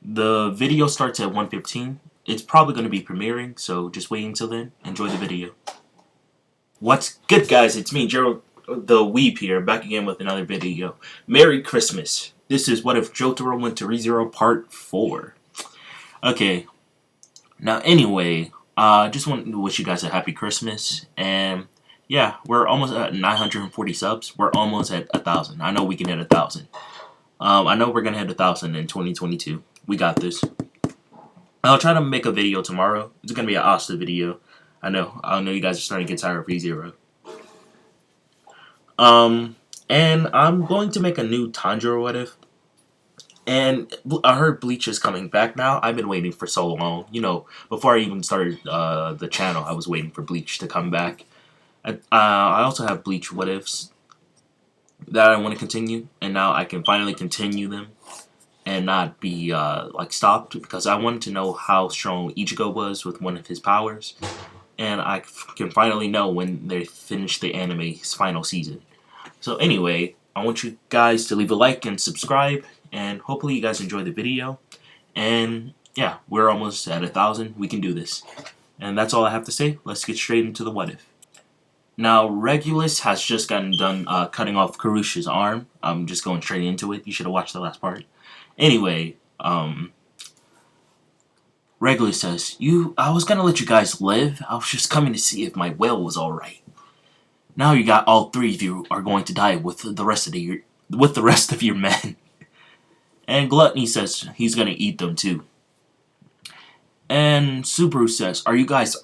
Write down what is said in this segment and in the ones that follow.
The video starts at 1:15. It's probably going to be premiering, so just wait until then. Enjoy the video. What's good, guys? It's me, Gerald the Weep here, back again with another video. Merry Christmas. This is What If Jotaro Went to ReZero Part 4. Okay, now anyway, just wanted to wish you guys a happy Christmas, and yeah, we're almost at 940 subs. We're almost at 1,000. I know we can hit 1,000. I know we're gonna hit 1,000 in 2022. We got this. I'll try to make a video tomorrow. It's gonna be an Asta video. I know you guys are starting to get tired of ReZero. And I'm going to make a new Tanjiro What If. And I heard Bleach is coming back now. I've been waiting for so long. You know, before I even started the channel, I was waiting for Bleach to come back. I also have Bleach What Ifs that I want to continue, and now I can finally continue them and not be like stopped, because I wanted to know how strong Ichigo was with one of his powers, and I can finally know when they finish the anime's final season. So anyway, I want you guys to leave a like and subscribe, and hopefully you guys enjoy the video. And yeah, we're almost at 1,000. We can do this. And that's all I have to say. Let's get straight into the what if. Now, Regulus has just gotten done cutting off Karusha's arm. I'm just going straight into it. You should have watched the last part. Anyway, Regulus says, I was gonna let you guys live. I was just coming to see if my whale was alright. Now you got all three of you are going to die with the rest of your men. And Gluttony says he's gonna eat them too. And Subaru says, are you guys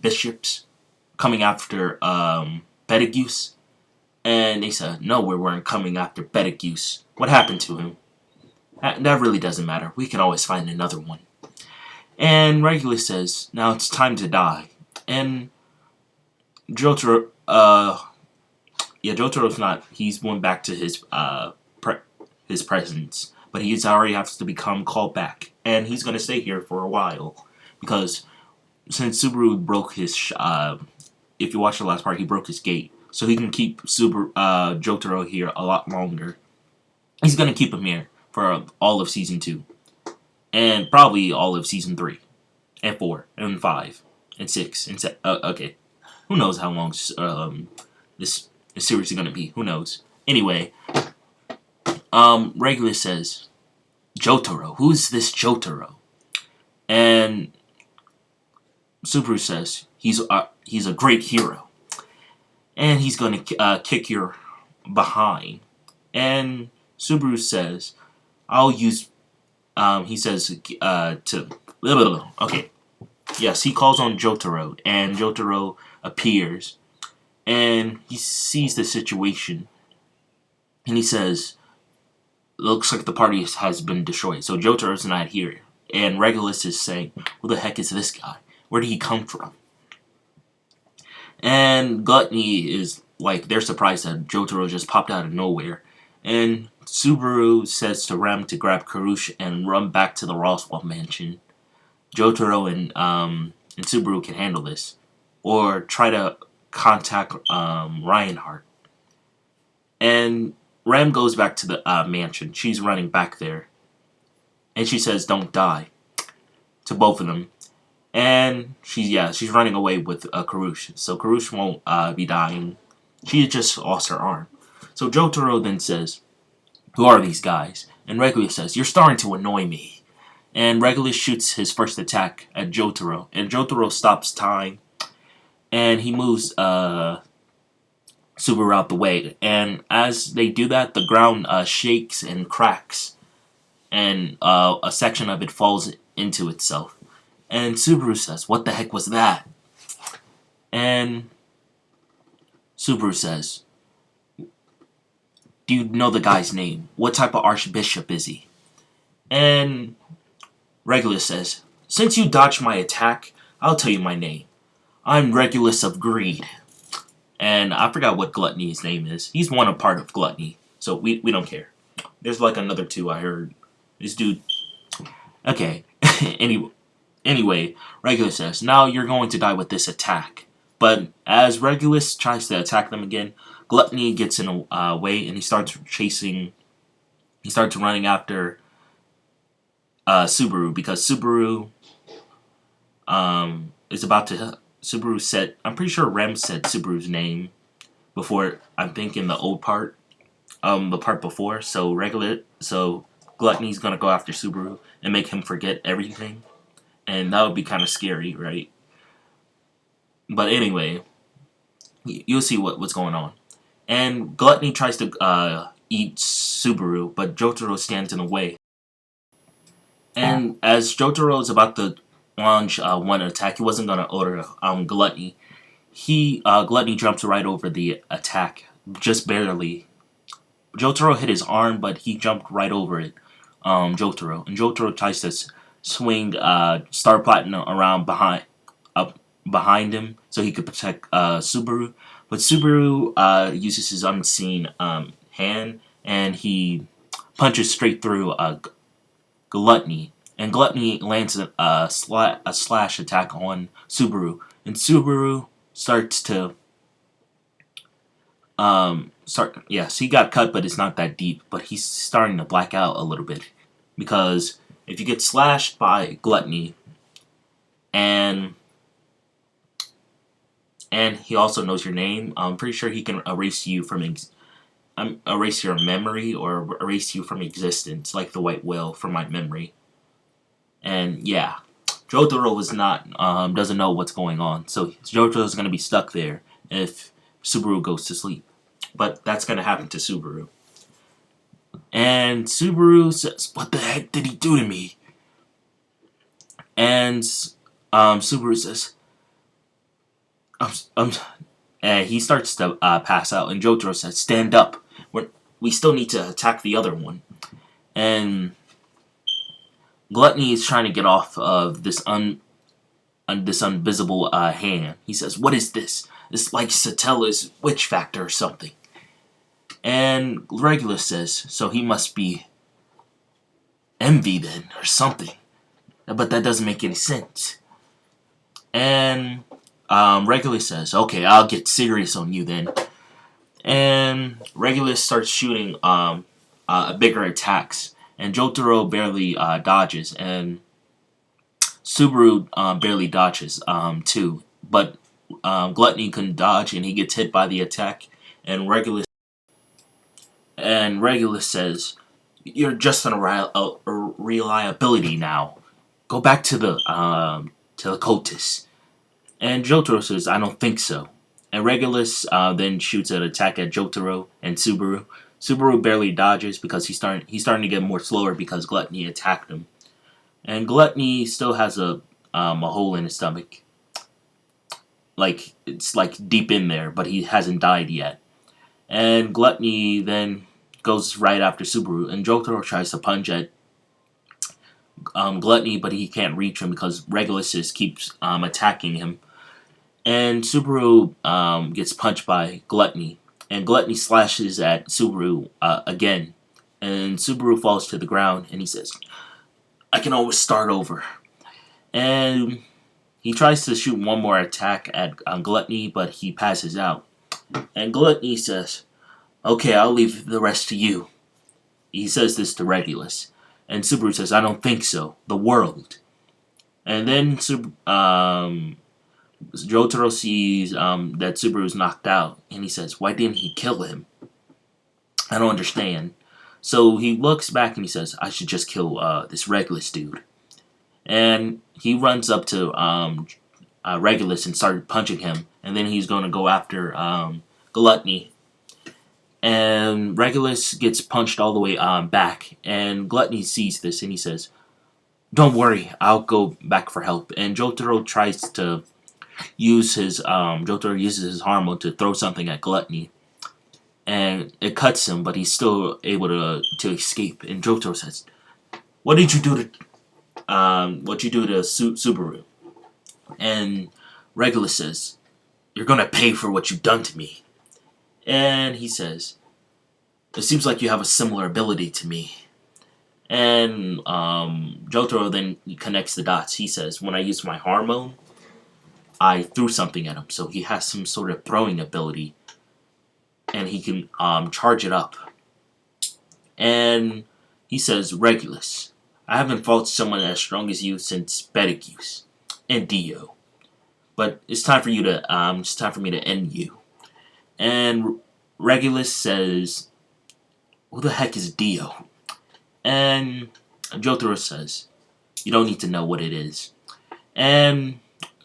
bishops coming after Betelgeuse? And they said, no, we weren't coming after Betelgeuse. What happened to him? That really doesn't matter. We can always find another one. And Regulus says, now it's time to die. And Jotaro, Jotaro's not. He's went back to his presence, but he's already has to become called back, and he's gonna stay here for a while, because since Subaru broke his, if you watch the last part, he broke his gate, so he can keep Jotaro here a lot longer. He's gonna keep him here for all of season 2, and probably all of season 3, and 4, and 5, and 6, and 7. Okay. Who knows how long this series is gonna be? Who knows? Anyway, Regulus says, Jotaro, who is this Jotaro? And Subaru says he's a great hero, and he's gonna kick your behind. And Subaru says, I'll use. He says okay. Yes, he calls on Jotaro, and Jotaro appears, and he sees the situation, and he says, looks like the party has been destroyed, so Jotaro's not here. And Regulus is saying, who the heck is this guy? Where did he come from? And Gluttony is like, they're surprised that Jotaro just popped out of nowhere. And Subaru says to Rem to grab Karusha and run back to the Roswell mansion. Jotaro and Subaru can handle this, or try to contact Reinhardt. And Ram goes back to the mansion. She's running back there, and she says, "Don't die," to both of them. And she's running away with Karusha. So Karusha won't be dying. She just lost her arm. So Jotaro then says, "Who are these guys?" And Regulus says, "You're starting to annoy me." And Regulus shoots his first attack at Jotaro, and Jotaro stops time, and he moves Subaru out the way. And as they do that, the ground shakes and cracks, and a section of it falls into itself. And Subaru says, "What the heck was that?" And Subaru says, "Do you know the guy's name? What type of archbishop is he?" And Regulus says, "Since you dodged my attack, I'll tell you my name. I'm Regulus of Greed." And I forgot what Gluttony's name is. He's a part of Gluttony, so we don't care. There's like another 2 I heard. This dude. Okay. Anyway, Regulus says, "Now you're going to die with this attack." But as Regulus tries to attack them again, Gluttony gets in a way, and he starts running after Subaru, because is about to. Subaru said, I'm pretty sure Rem said Subaru's name before. I'm thinking the old part, the part before. So Gluttony's gonna go after Subaru and make him forget everything, and that would be kind of scary, right? But anyway, you'll see what's going on. And Gluttony tries to eat Subaru, but Jotaro stands in the way. And as Jotaro is about to launch one attack, he wasn't gonna order Gluttony. Gluttony jumps right over the attack, just barely. Jotaro hit his arm, but he jumped right over it. Jotaro, and Jotaro tries to swing Star Platinum around behind him so he could protect Subaru. But Subaru uses his unseen hand, and he punches straight through Gluttony. And Gluttony lands a slash attack on Subaru. And Subaru starts to yes, he got cut, but it's not that deep. But he's starting to black out a little bit, because if you get slashed by Gluttony, and he also knows your name, I'm pretty sure he can erase you from erase your memory, or erase you from existence, like the white whale from my memory. And yeah, Jotaro was not doesn't know what's going on, so Jotaro's gonna be stuck there if Subaru goes to sleep. But that's gonna happen to Subaru. And Subaru says, "What the heck did he do to me?" And Subaru says, and he starts to pass out. And Jotaro says, "Stand up. We still need to attack the other one." And Gluttony is trying to get off of this this invisible hand. He says, "What is this? It's like Satella's witch factor or something." And Regulus says, "So he must be envy then, or something." But that doesn't make any sense. And Regulus says, "Okay, I'll get serious on you then." And Regulus starts shooting bigger attacks. And Jotaro barely dodges. And Subaru barely dodges too. But Gluttony couldn't dodge, and he gets hit by the attack. And Regulus says, "You're just a reliability now. Go back to the cultists." And Jotaro says, "I don't think so." And Regulus then shoots an attack at Jotaro and Subaru. Subaru barely dodges because he's starting to get more slower because Gluttony attacked him. And Gluttony still has a hole in his stomach. Like, it's like deep in there, but he hasn't died yet. And Gluttony then goes right after Subaru, and Jotaro tries to punch at Gluttony, but he can't reach him because Regulus just keeps attacking him. And Subaru gets punched by Gluttony, and Gluttony slashes at Subaru again. And Subaru falls to the ground, and he says, "I can always start over." And he tries to shoot one more attack at Gluttony, but he passes out. And Gluttony says, "Okay, I'll leave the rest to you." He says this to Regulus. And Subaru says, "I don't think so. The world." And then Jotaro sees that Subaru is knocked out, and he says, "Why didn't he kill him? I don't understand." So he looks back and he says, "I should just kill this Regulus dude." And he runs up to Regulus and started punching him, and then he's going to go after Gluttony. And Regulus gets punched all the way back, and Gluttony sees this, and he says, "Don't worry, I'll go back for help." And Jotaro tries to Jotaro uses his hormone to throw something at Gluttony, and it cuts him, but he's still able to escape. And Jotaro says, "What did you do to Subaru?" And Regulus says, "You're gonna pay for what you've done to me." And he says, "It seems like you have a similar ability to me." And Jotaro then connects the dots. He says, "When I used my hormone, I threw something at him, so he has some sort of throwing ability, and he can charge it up." And he says, "Regulus, I haven't fought someone as strong as you since Betelgeuse and Dio. But it's time for it's time for me to end you. And Regulus says, "Who the heck is Dio?" And Jotaro says, "You don't need to know what it is." And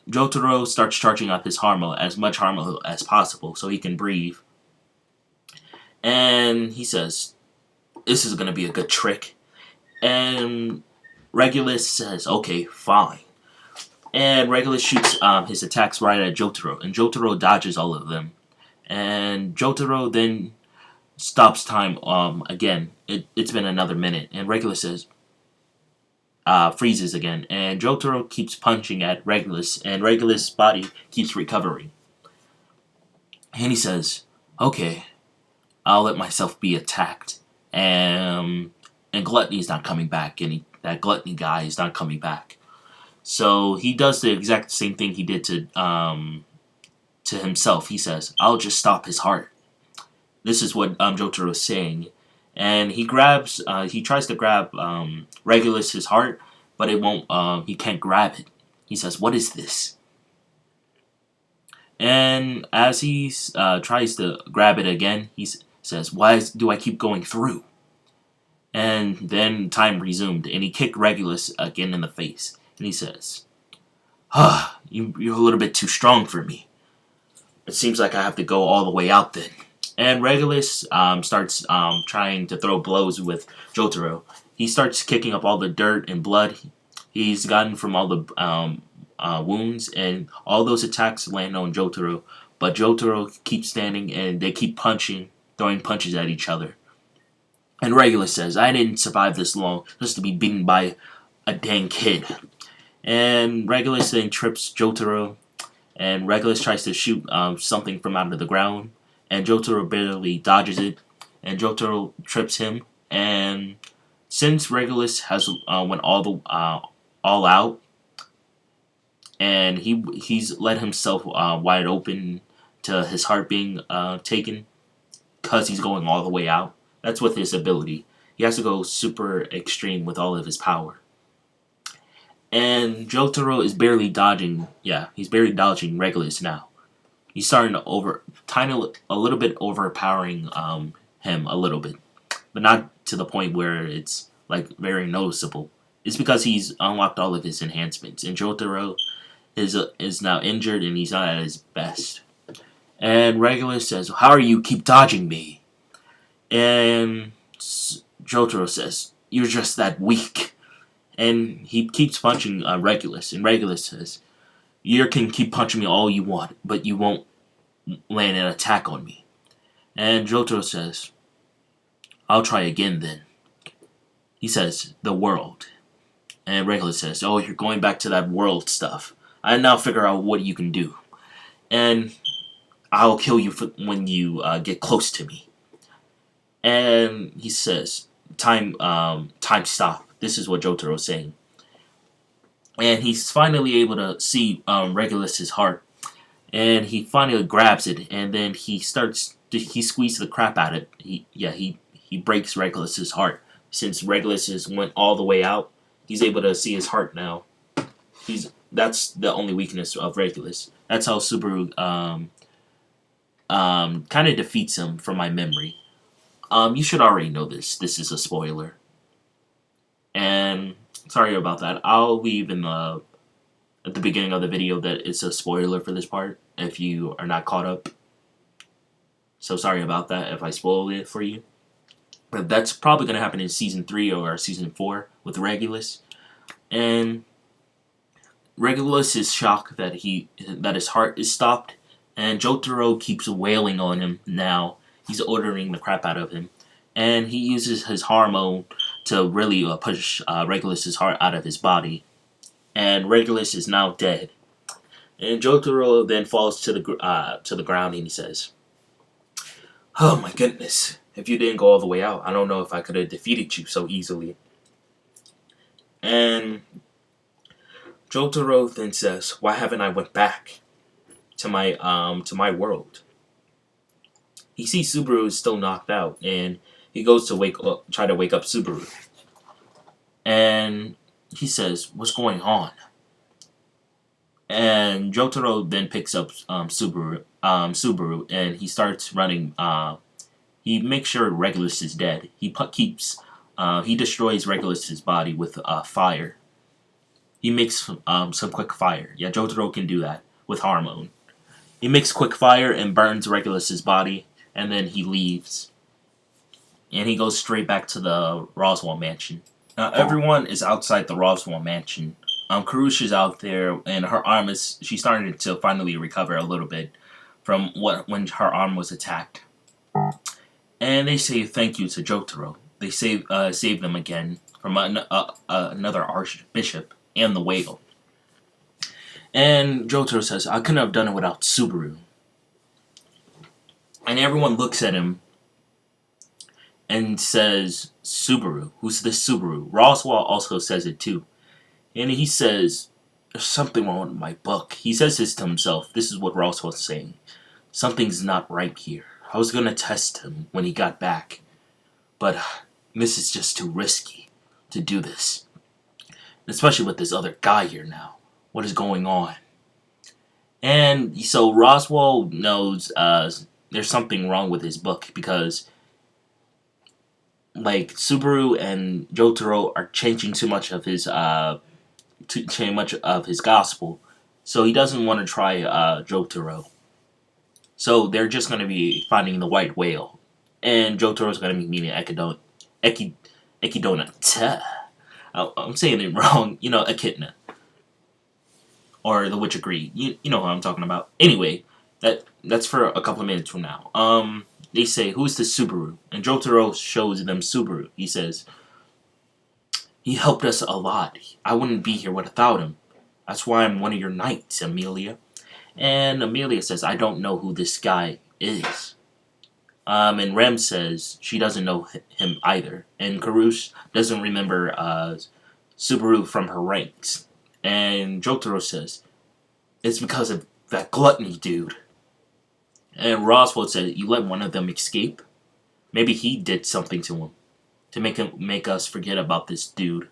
Jotaro starts charging up his Harmo, as much Harmo as possible, so he can breathe. And he says, "This is gonna be a good trick." And Regulus says, "Okay, fine." And Regulus shoots his attacks right at Jotaro, and Jotaro dodges all of them. And Jotaro then stops time again. It's been another minute, and Regulus says, freezes again, and Jotaro keeps punching at Regulus, and Regulus' body keeps recovering. And he says, "Okay, I'll let myself be attacked." And Gluttony's not coming back, and that Gluttony guy is not coming back. So he does the exact same thing he did to himself. He says, "I'll just stop his heart." This is what Jotaro is saying. And he tries to grab Regulus' heart, but it won't, he can't grab it. He says, "What is this?" And as he tries to grab it again, he says, "Why do I keep going through?" And then time resumed, and he kicked Regulus again in the face. And he says, You're a little bit too strong for me. It seems like I have to go all the way out then." And Regulus starts trying to throw blows with Jotaro. He starts kicking up all the dirt and blood he's gotten from all the wounds, and all those attacks land on Jotaro. But Jotaro keeps standing, and they keep throwing punches at each other. And Regulus says, "I didn't survive this long just to be beaten by a dang kid." And Regulus then trips Jotaro, and Regulus tries to shoot something from out of the ground, and Jotaro barely dodges it, and Jotaro trips him. And since Regulus has went all out, and he's let himself wide open to his heart being taken, because he's going all the way out. That's with his ability. He has to go super extreme with all of his power. And Jotaro is barely dodging. Yeah, he's barely dodging Regulus now. He's starting to a little bit overpowering him a little bit, but not to the point where it's like very noticeable. It's because he's unlocked all of his enhancements, and Jotaro is now injured and he's not at his best. And Regulus says, "How are you keep dodging me?" And Jotaro says, "You're just that weak." And he keeps punching Regulus, and Regulus says, "You can keep punching me all you want, but you won't land an attack on me." And Jotaro says, "I'll try again then." He says, "The world." And Regulus says, "Oh, you're going back to that world stuff. I now figure out what you can do. And I'll kill you when you get close to me." And he says, time stop. This is what Jotaro is saying. And he's finally able to see Regulus' heart. And he finally grabs it, and then he squeezes the crap out of it. He breaks Regulus' heart. Since Regulus went all the way out, he's able to see his heart now. That's the only weakness of Regulus. That's how Subaru kind of defeats him from my memory. You should already know this. This is a spoiler. And sorry about that. I'll leave at the beginning of the video that it's a spoiler for this part if you are not caught up. So sorry about that if I spoiled it for you. But that's probably going to happen in Season 3 or Season 4 with Regulus. And Regulus is shocked that his heart is stopped, and Jotaro keeps wailing on him now. He's ordering the crap out of him. And he uses his hormone to really push Regulus' heart out of his body. And Regulus is now dead. And Jotaro then falls to the ground, and he says, "Oh my goodness, if you didn't go all the way out, I don't know if I could have defeated you so easily." And Jotaro then says, "Why haven't I went back to my world?" He sees Subaru is still knocked out, and he goes to try to wake up Subaru. And he says, "What's going on?" And Jotaro then picks up Subaru, and he starts running. He makes sure Regulus is dead. He destroys Regulus's body with fire. He makes some quick fire. Yeah, Jotaro can do that with Hormone. He makes quick fire and burns Regulus's body, and then he leaves. And he goes straight back to the Roswell mansion. Now everyone is outside the Roswell mansion. Karush is out there, and she's starting to finally recover a little bit from when her arm was attacked. And they say thank you to Jotaro. They save them again from another archbishop and the whale. And Jotaro says, "I couldn't have done it without Subaru." And everyone looks at him and says, "Subaru? Who's this Subaru?" Roswell also says it too. And he says, "There's something wrong with my book." He says this to himself. This is what Roswell's saying. "Something's not right here. I was going to test him when he got back. But this is just too risky to do this. Especially with this other guy here now. What is going on?" And so Roswell knows there's something wrong with his book because like Subaru and Jotaro are changing too much of his gospel. So he doesn't want to try Jotaro. So they're just going to be finding the white whale. And Jotaro's going to be meeting Echidna. I'm saying it wrong. Echidna. Or the Witch of Greed. You know what I'm talking about. Anyway, that's for a couple of minutes from now. They say, "Who's this Subaru?" And Jotaro shows them Subaru. He says, "He helped us a lot. I wouldn't be here without him. That's why I'm one of your knights, Amelia." And Amelia says, "I don't know who this guy is." And Rem says she doesn't know him either. And Karush doesn't remember Subaru from her ranks. And Jotaro says, "It's because of that gluttony dude." And Roswell said, "You let one of them escape? Maybe he did something to him to make us forget about this dude."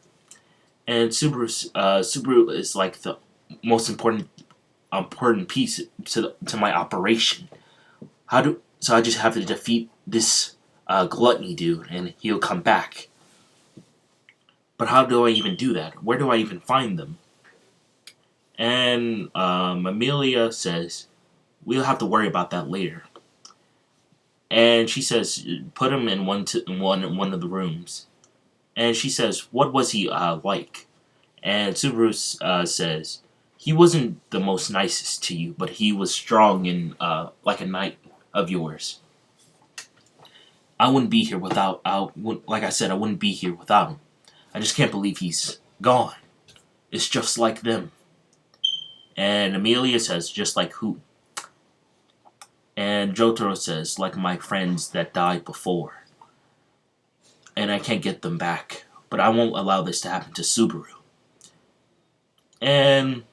And Subaru is like the most important piece to my operation. So I just have to defeat this gluttony dude, and he'll come back. But how do I even do that? Where do I even find them? And Amelia says, "We'll have to worry about that later." And she says, "Put him in one of the rooms." And she says, "What was he like?" And Subaru says, "He wasn't the most nicest to you, but he was strong and like a knight of yours. I wouldn't be here without. Like I said, I wouldn't be here without him. I just can't believe he's gone. It's just like them." And Amelia says, "Just like who?" And Jotaro says, "Like my friends that died before. And I can't get them back. But I won't allow this to happen to Subaru." And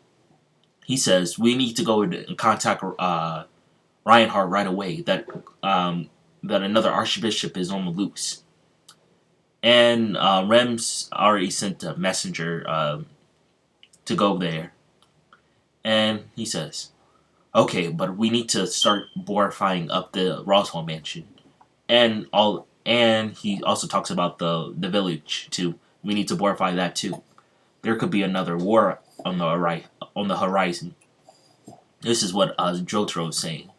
he says, "We need to go and contact Reinhardt right away. That another archbishop is on the loose." And Rem's already sent a messenger to go there. And he says, "Okay, but we need to start borifying up the Roswell mansion." And he also talks about the village too. We need to borify that too. There could be another war on the horizon. This is what Jotaro is saying.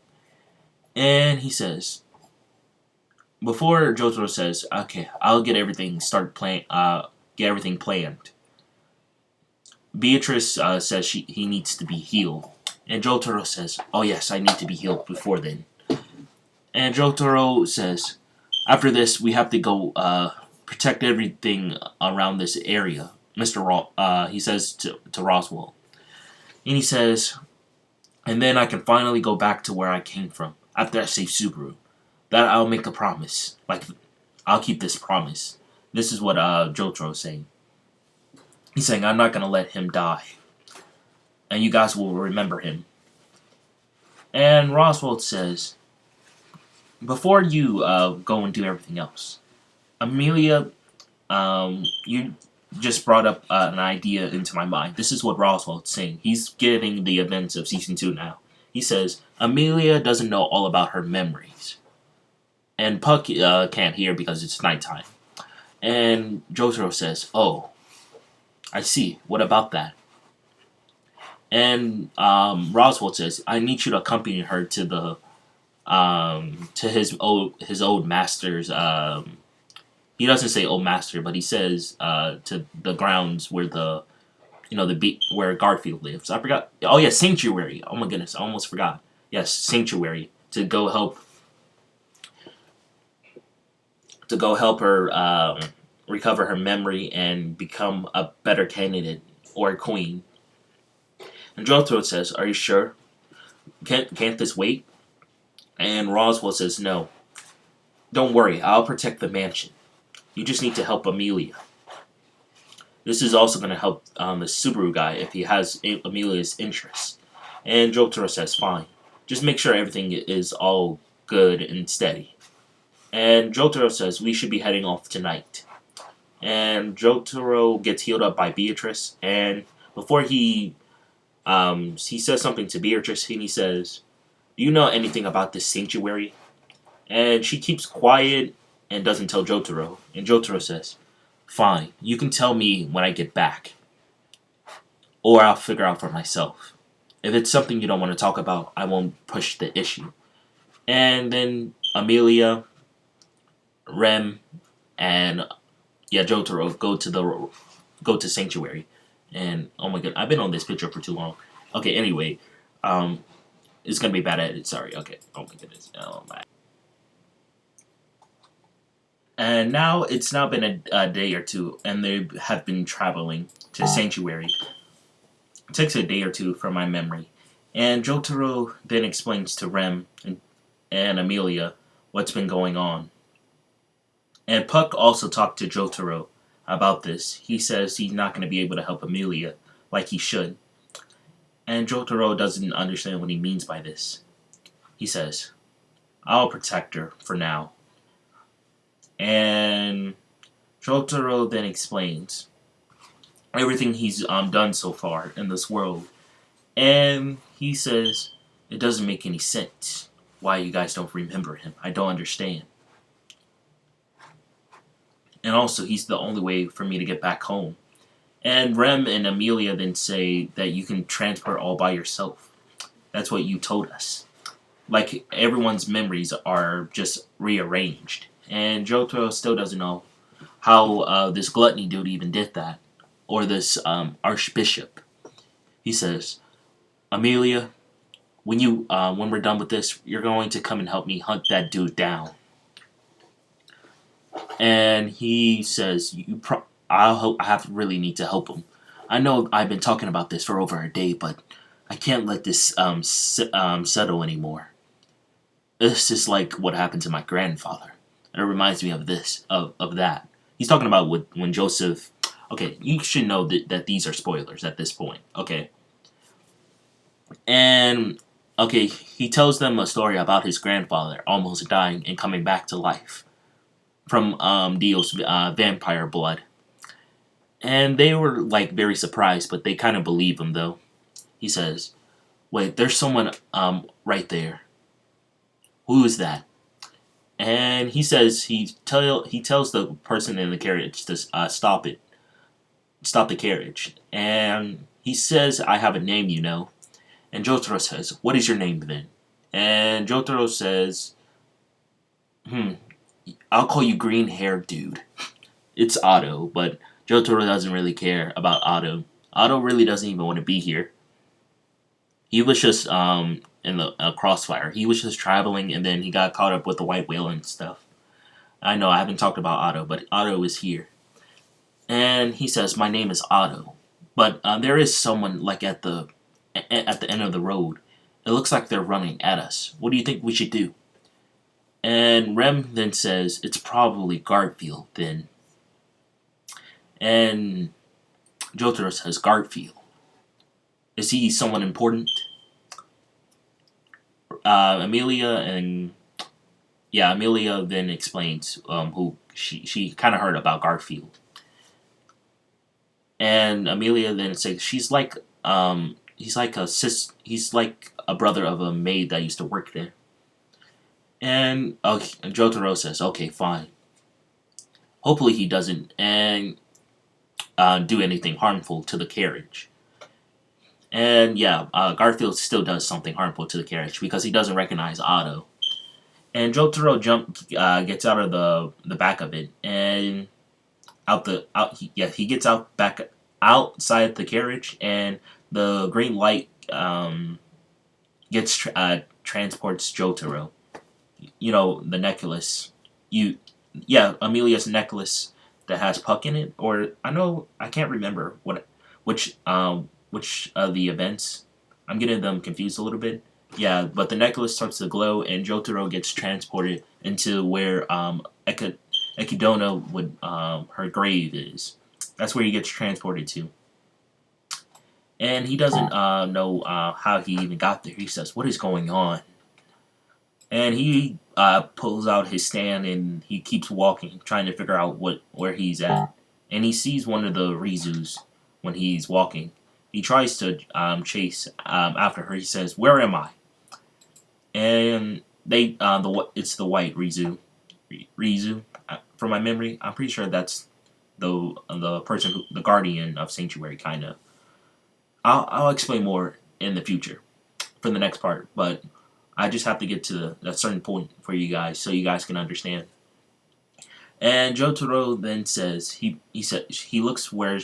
And he says, before Jotaro says, "Okay, I'll get everything planned." Beatrice says he needs to be healed. And Jotaro says, "Oh yes, I need to be healed before then." And Jotaro says, "After this, we have to go protect everything around this area." He says to Roswell. And he says, "And then I can finally go back to where I came from after I save Subaru. That I'll make a promise. Like, I'll keep this promise." This is what Jotaro is saying. He's saying, "I'm not going to let him die. And you guys will remember him." And Roswell says, "Before you go and do everything else, Amelia, you just brought up an idea into my mind. This is what Roswell's saying. He's getting the events of season 2 now. He says Amelia doesn't know all about her memories, and Puck can't hear because it's nighttime. And Jotaro says, "Oh, I see. What about that?" And Roswell says, "I need you to accompany her to the to his old master's." He doesn't say old master, but he says to the grounds where where Garfield lives. I forgot. Oh yeah, sanctuary. Oh my goodness, I almost forgot. Yes, sanctuary to go help her recover her memory and become a better candidate or queen. And Jotaro says, "Are you sure? Can't this wait?" And Roswell says, "No. Don't worry, I'll protect the mansion. You just need to help Amelia. This is also going to help the Subaru guy if he has Amelia's interests." And Jotaro says, "Fine. Just make sure everything is all good and steady." And Jotaro says, "We should be heading off tonight." And Jotaro gets healed up by Beatrice. And before he says something to Beatrice, and he says, "Do you know anything about this sanctuary?" And she keeps quiet and doesn't tell Jotaro. And Jotaro says, "Fine, you can tell me when I get back, or I'll figure out for myself. If it's something you don't want to talk about, I won't push the issue." And then Amelia, Rem, and Jotaro go to Sanctuary. And oh my god, I've been on this picture for too long. Okay, anyway, um, it's gonna be bad edit. Sorry. Okay. Oh my goodness. Oh my. And now it's now been a day or two, and they have been traveling to Sanctuary. It takes a day or two from my memory. And Jotaro then explains to Rem and Amelia what's been going on. And Puck also talked to Jotaro about this. He says he's not going to be able to help Amelia like he should. And Jotaro doesn't understand what he means by this. He says, "I'll protect her for now." And Jotaro then explains everything he's done so far in this world. And he says, "It doesn't make any sense why you guys don't remember him. I don't understand. And also, he's the only way for me to get back home." And Rem and Amelia then say that you can transport all by yourself. That's what you told us. Like, everyone's memories are just rearranged. And Jotaro still doesn't know how this gluttony dude even did that. Or this archbishop. He says, "Amelia, when we're done with this, you're going to come and help me hunt that dude down." And he says, I have really need to help him. I know I've been talking about this for over a day, but I can't let this settle anymore. This is like what happened to my grandfather. And it reminds me of that. He's talking about when Joseph. Okay, you should know that these are spoilers at this point. Okay, and okay, he tells them a story about his grandfather almost dying and coming back to life from Dio's vampire blood. And they were like very surprised, but they kind of believe him though. He says, "Wait, there's someone right there. Who is that?" And he says he tells the person in the carriage to stop the carriage. And he says, "I have a name, you know." And Jotaro says, "What is your name then?" And Jotaro says, "I'll call you green hair dude." It's Otto, but Jotaro doesn't really care about Otto. Otto really doesn't even want to be here. He was just in the crossfire. He was just traveling, and then he got caught up with the white whale and stuff. I know I haven't talked about Otto, but Otto is here, and he says, "My name is Otto, but there is someone like at the end of the road. It looks like they're running at us. What do you think we should do?" And Rem then says, "It's probably Garfield then." And Jotaro says, "Garfield. Is he someone important?" Amelia Amelia then explains who she kind of heard about Garfield. And Amelia then says he's like a brother of a maid that used to work there. And Jotaro says, okay, fine. Hopefully he doesn't do anything harmful to the carriage. And yeah, Garfield still does something harmful to the carriage because he doesn't recognize Otto. And Jotaro gets out of the back of it and he gets out back outside the carriage, and the green light transports Jotaro. You know, the necklace. Amelia's necklace that has Puck in it, or I can't remember which of the events. I'm getting them confused a little bit. Yeah, but the necklace starts to glow, and Jotaro gets transported into where Ekidona would her grave is. That's where he gets transported to. And he doesn't know how he even got there. He says, "What is going on?" And he pulls out his stand and he keeps walking, trying to figure out where he's at. And he sees one of the Rizus when he's walking. He tries to chase after her. He says, "Where am I?" And it's the white Rizu. Rizu, from my memory, I'm pretty sure that's the person the guardian of Sanctuary, kind of. I'll explain more in the future for the next part, but I just have to get to a certain point for you guys so you guys can understand. And Jotaro then says he looks where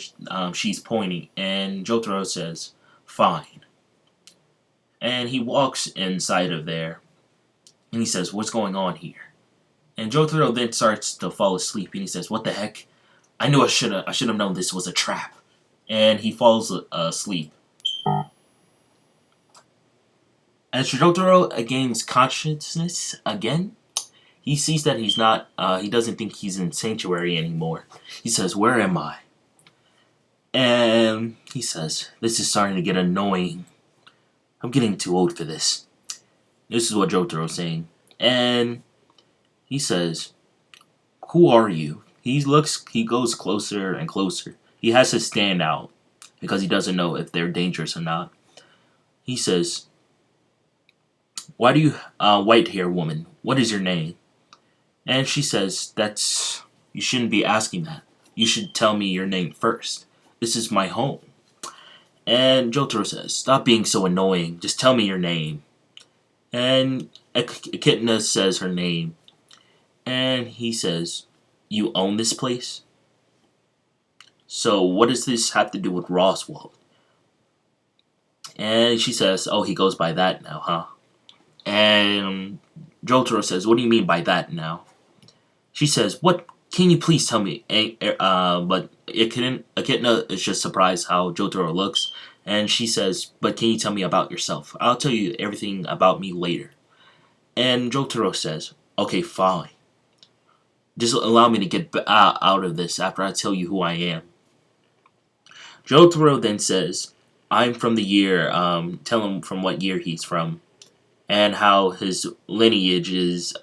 she's pointing, and Jotaro says, "Fine." And he walks inside of there, and he says, "What's going on here?" And Jotaro then starts to fall asleep, and he says, "What the heck? I knew I should have known this was a trap." And he falls asleep. As Jotaro gains consciousness again, he sees that he doesn't think he's in Sanctuary anymore. He says, "Where am I?" And he says, "This is starting to get annoying. I'm getting too old for this." This is what Jotaro's saying. And he says, "Who are you?" He goes closer and closer. He has to stand out because he doesn't know if they're dangerous or not. He says, "Why do you, white-haired woman, what is your name?" And she says, you shouldn't be asking that. You should tell me your name first. This is my home." And Jotaro says, "Stop being so annoying. Just tell me your name." And Echidna says her name. And he says, "You own this place? So what does this have to do with Roswell?" And she says, "Oh, he goes by that now, huh?" And Jotaro says, "What do you mean by that now?" She says, "What? Can you please tell me?" But Echidna is just surprised how Jotaro looks. And she says, "But can you tell me about yourself? I'll tell you everything about me later." And Jotaro says, "Okay, fine. Just allow me to get out of this after I tell you who I am." Jotaro then says, "I'm from the year," tell him from what year he's from, and how his lineage is,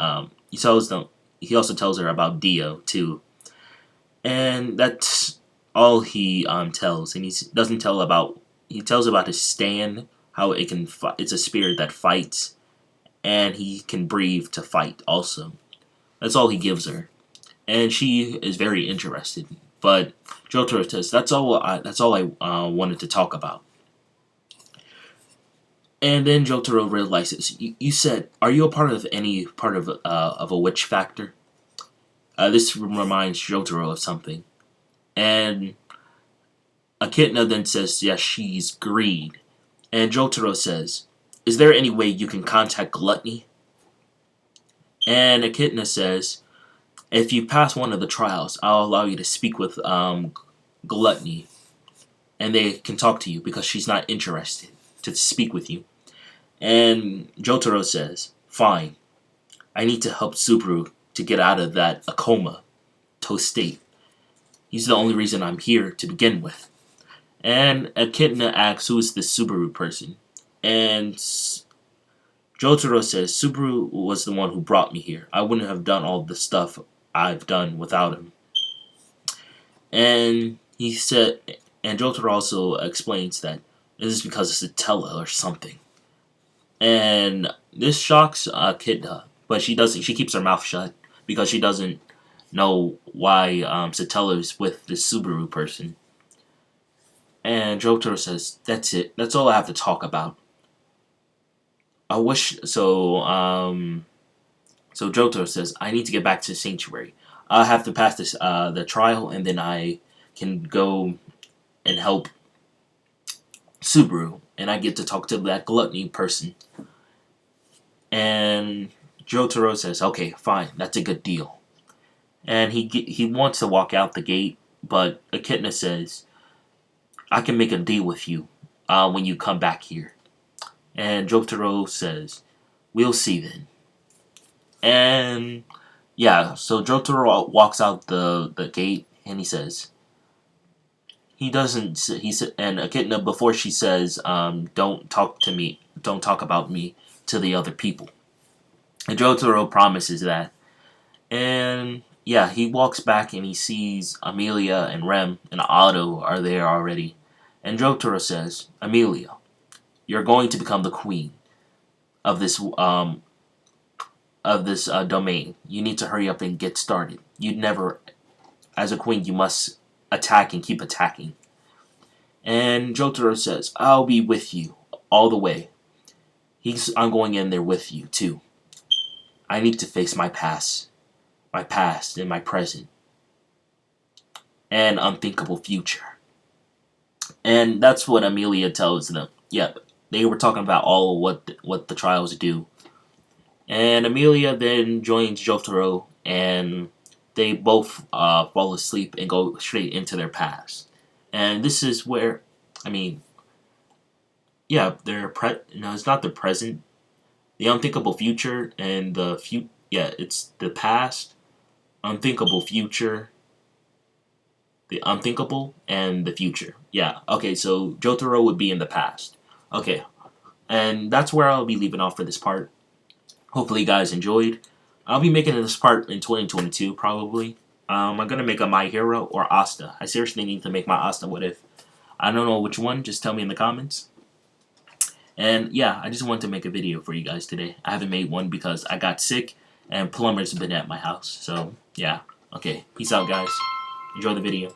he also tells her about Dio, too. And that's all he tells, and he doesn't tell about, he tells about his stand, how it's a spirit that fights, and he can breathe to fight also. That's all he gives her. And she is very interested. But Jotaro says, that's all I wanted to talk about." And then Jotaro realizes, you said, "Are you a part of a witch factor?" This reminds Jotaro of something. And Echidna then says, "Yes, she's greed." And Jotaro says, "Is there any way you can contact Gluttony?" And Echidna says, "If you pass one of the trials, I'll allow you to speak with Gluttony, and they can talk to you because she's not interested to speak with you." And Jotaro says, "Fine. I need to help Subaru to get out of that a comatose state. He's the only reason I'm here to begin with." And Echidna asks, "Who is this Subaru person?" And Jotaro says, "Subaru was the one who brought me here. I wouldn't have done all the stuff I've done without him." And he said, And Jotaro also explains that this is because it's a Tella or something. And this shocks Kidna, but she doesn't. She keeps her mouth shut because she doesn't know why Satella is with this Subaru person. And Jotaro says, "That's it. That's all I have to talk about. I wish so." So Jotaro says, "I need to get back to the sanctuary. I have to pass this the trial, and then I can go and help Subaru, and I get to talk to that gluttony person." And Jotaro says, "Okay, fine. That's a good deal." And he wants to walk out the gate, but Echidna says, "I can make a deal with you when you come back here." And Jotaro says, "We'll see then." And yeah, so Jotaro walks out the gate, and he says, he doesn't. He said, and Echidna, before she says, "Don't talk to me. Don't talk about me to the other people." And Jotaro promises that. And yeah, he walks back and he sees Amelia and Rem and Otto are there already. And Jotaro says, "Amelia, you're going to become the queen of this domain. You need to hurry up and get started. You'd never, as a queen, you must attack and keep attacking." And Jotaro says, "I'll be with you all the way. I'm going in there with you too. I need to face my past and my present, and unthinkable future." And that's what Amelia tells them. Yep, they were talking about all what the trials do. And Amelia then joins Jotaro, and they both fall asleep and go straight into their past. And this is where, I mean, yeah, no, it's not the present, the unthinkable future, and yeah, it's the past, unthinkable future, the unthinkable, and the future. Yeah, okay, so Jotaro would be in the past. Okay, and that's where I'll be leaving off for this part. Hopefully you guys enjoyed. I'll be making this part in 2022, probably. I'm going to make a My Hero or Asta. I seriously need to make my Asta What If. I don't know which one, just tell me in the comments. And yeah, I just wanted to make a video for you guys today. I haven't made one because I got sick and plumbers have been at my house. So yeah, okay, peace out guys. Enjoy the video.